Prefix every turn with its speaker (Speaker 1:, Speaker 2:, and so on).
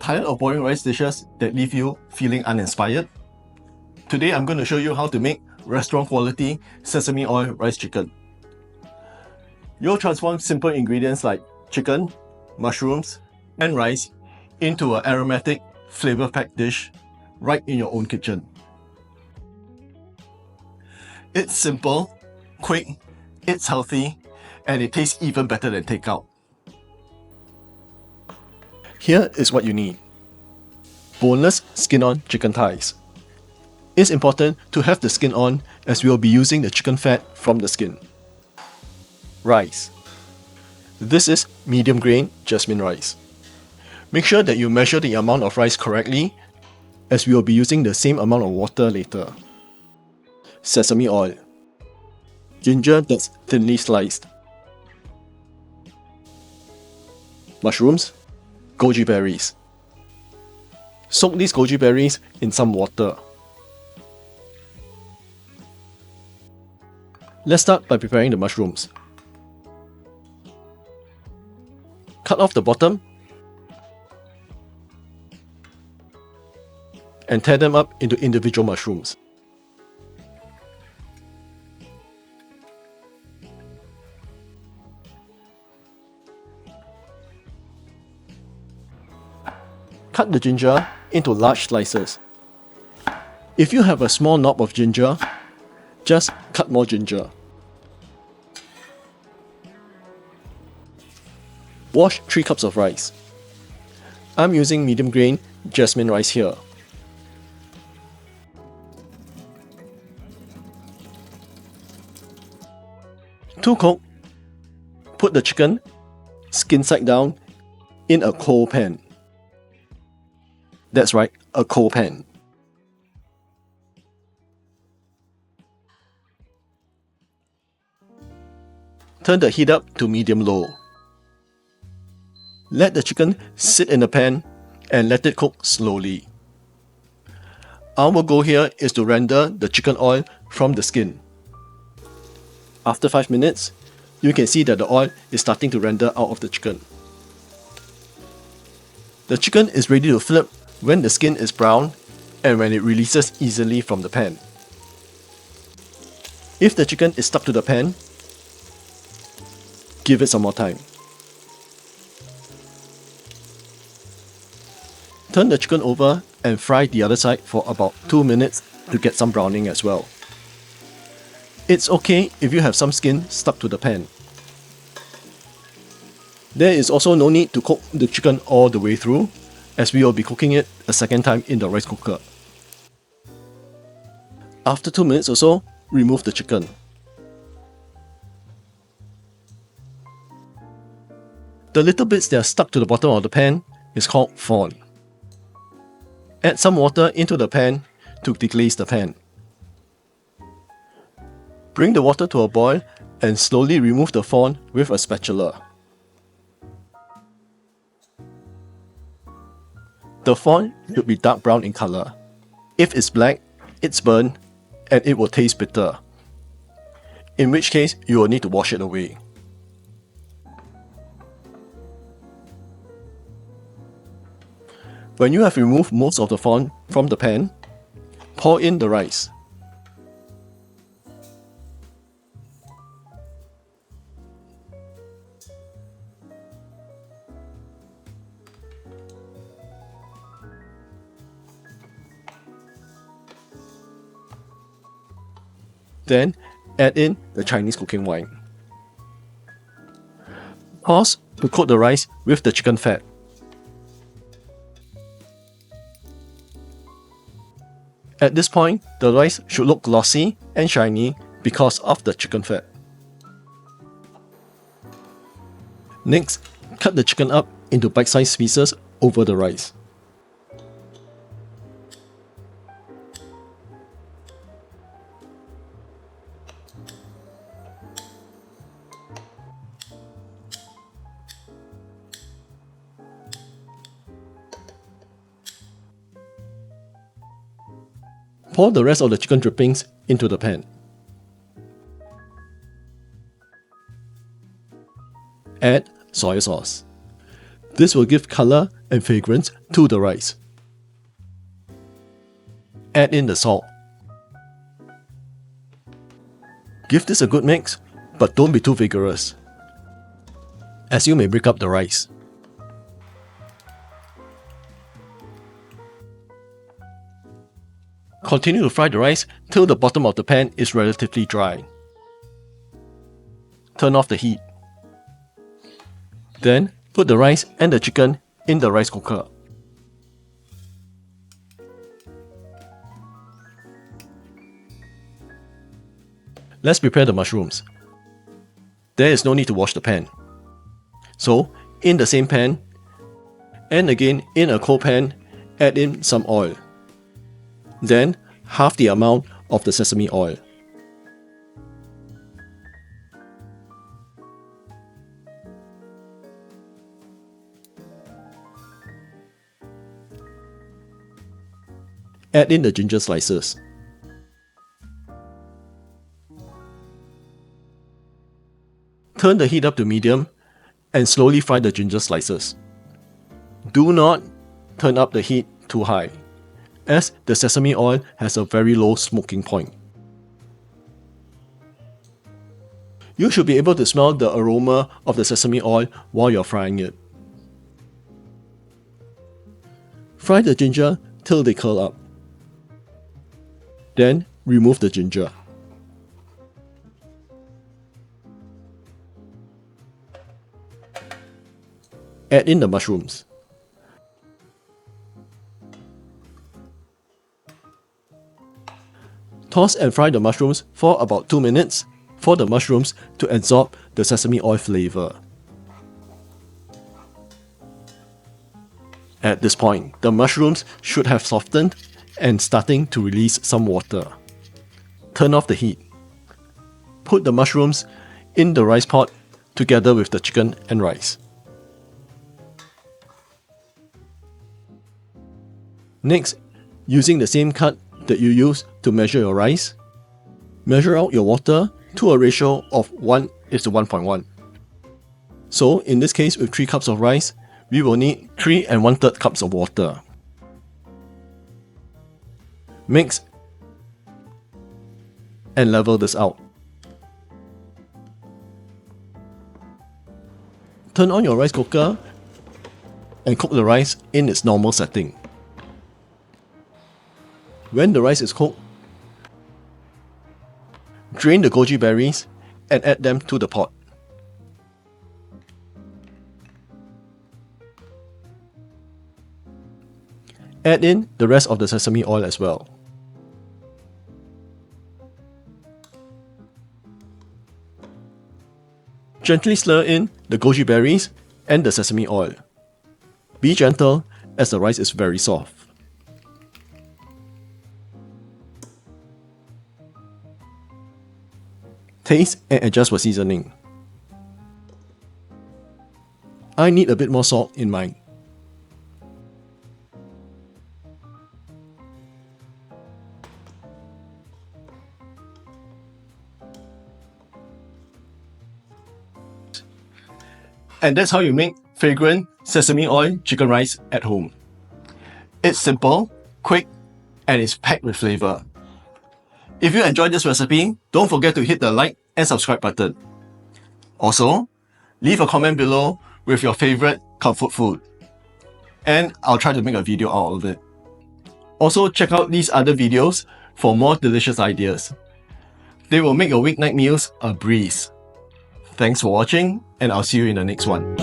Speaker 1: Tired of boring rice dishes that leave you feeling uninspired? Today I'm going to show you how to make restaurant quality sesame oil rice chicken. You'll transform simple ingredients like chicken, mushrooms, and rice into an aromatic, flavor-packed dish right in your own kitchen. It's simple, quick, it's healthy, and it tastes even better than takeout. Here is what you need. Boneless skin-on chicken thighs. It's important to have the skin on as we will be using the chicken fat from the skin. Rice. This is medium grain jasmine rice. Make sure that you measure the amount of rice correctly as we will be using the same amount of water later. Sesame oil. Ginger that's thinly sliced. Mushrooms. Goji berries. Soak these goji berries in some water. Let's start by preparing the mushrooms. Cut off the bottom and tear them up into individual mushrooms. Cut the ginger into large slices. If you have a small knob of ginger, just cut more ginger. Wash 3 cups of rice. I'm using medium grain jasmine rice here. To cook, put the chicken, skin side down, in a cold pan. That's right, a cold pan. Turn the heat up to medium-low. Let the chicken sit in the pan and let it cook slowly. Our goal here is to render the chicken oil from the skin. After 5 minutes, you can see that the oil is starting to render out of the chicken. The chicken is ready to flip when the skin is brown and when it releases easily from the pan. If the chicken is stuck to the pan, give it some more time. Turn the chicken over and fry the other side for about 2 minutes to get some browning as well. It's okay if you have some skin stuck to the pan. There is also no need to cook the chicken all the way through, as we will be cooking it a second time in the rice cooker. After 2 minutes or so, remove the chicken. The little bits that are stuck to the bottom of the pan is called fond. Add some water into the pan to deglaze the pan. Bring the water to a boil and slowly remove the fond with a spatula. The fond should be dark brown in color. If it's black, it's burnt and it will taste bitter, in which case you will need to wash it away. When you have removed most of the fond from the pan, pour in the rice. Then add in the Chinese cooking wine. Pause to coat the rice with the chicken fat. At this point, the rice should look glossy and shiny because of the chicken fat. Next, cut the chicken up into bite-sized pieces over the rice. Pour the rest of the chicken drippings into the pan. Add soy sauce. This will give color and fragrance to the rice. Add in the salt. Give this a good mix, but don't be too vigorous, as you may break up the rice. Continue to fry the rice till the bottom of the pan is relatively dry. Turn off the heat. Then, put the rice and the chicken in the rice cooker. Let's prepare the mushrooms. There is no need to wash the pan. So, in the same pan, and again in a cold pan, add in some oil. Then, half the amount of the sesame oil. Add in the ginger slices. Turn the heat up to medium and slowly fry the ginger slices. Do not turn up the heat too high, as the sesame oil has a very low smoking point. You should be able to smell the aroma of the sesame oil while you're frying it. Fry the ginger till they curl up. Then remove the ginger. Add in the mushrooms. Toss and fry the mushrooms for about 2 minutes for the mushrooms to absorb the sesame oil flavor. At this point, the mushrooms should have softened and starting to release some water. Turn off the heat. Put the mushrooms in the rice pot together with the chicken and rice. Next, using the same cup that you use to measure your rice, measure out your water to a ratio of 1:1.1. So in this case, with 3 cups of rice, we will need 3 1/3 cups of water. Mix and level this out. Turn on your rice cooker and cook the rice in its normal setting. When the rice is cooked, drain the goji berries and add them to the pot. Add in the rest of the sesame oil as well. Gently stir in the goji berries and the sesame oil. Be gentle as the rice is very soft. Taste and adjust for seasoning. I need a bit more salt in mine. And that's how you make fragrant sesame oil chicken rice at home. It's simple, quick, and it's packed with flavor. If you enjoyed this recipe, don't forget to hit the like and subscribe button. Also, leave a comment below with your favorite comfort food, and I'll try to make a video out of it. Also, check out these other videos for more delicious ideas. They will make your weeknight meals a breeze. Thanks for watching, and I'll see you in the next one.